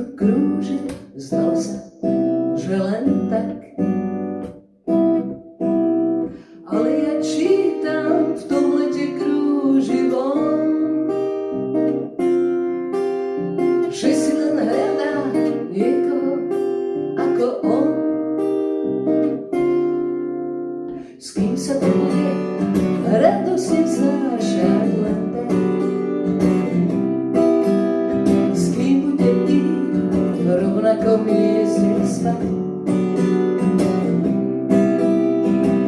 tu krúži, zdalo sa, že len tak. Ale ja čítam v tom lete krúživom, že si len hľadá niekoho ako on. S kým sa to bude radosne vznášať len tak. S kým bude dýchať v rovnakom mieste spať.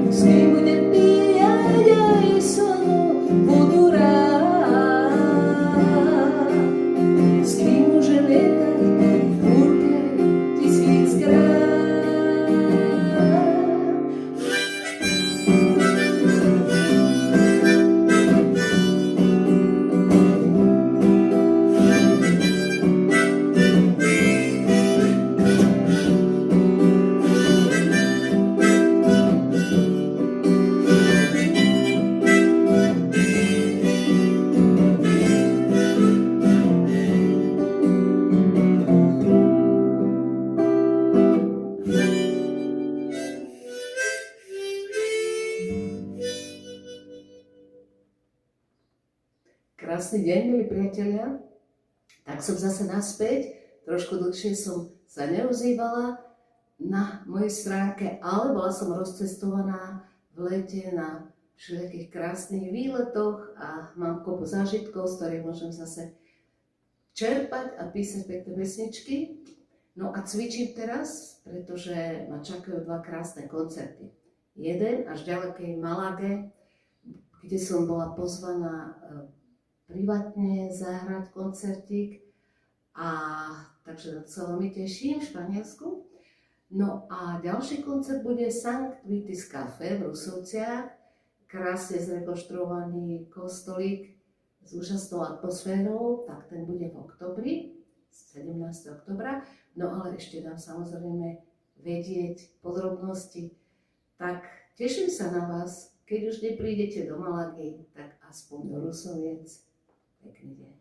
S kým bude píjať aj slno vodu rád. S kým môže lietať v búrke tisíckrát. Krásny deň, milí priatelia. Tak som zase naspäť. Trošku dlhšie som sa neozývala na mojej stránke, ale bola som rozcestovaná v lete na všelijakých krásnych výletoch a mám kopu zážitkov, z ktorých môžem zase čerpať a písať pekné pesničky. No a cvičím teraz, pretože ma čakajú dva krásne koncerty. Jeden až v ďalekej Malage, kde som bola pozvaná privátne zahrať koncertík, a takže na to sa veľmi teším v Španielsku. No a ďalší koncert bude Sankt Vitus Cafe v Rusovciach, krásne zrekonštruovaný kostolík s úžasnou atmosférou, tak ten bude v oktobri, 17. oktobra. No ale ešte dám samozrejme vedieť podrobnosti. Tak teším sa na vás, keď už neprídete do Malagy, tak aspoň do Rusoviec. Pekný deň.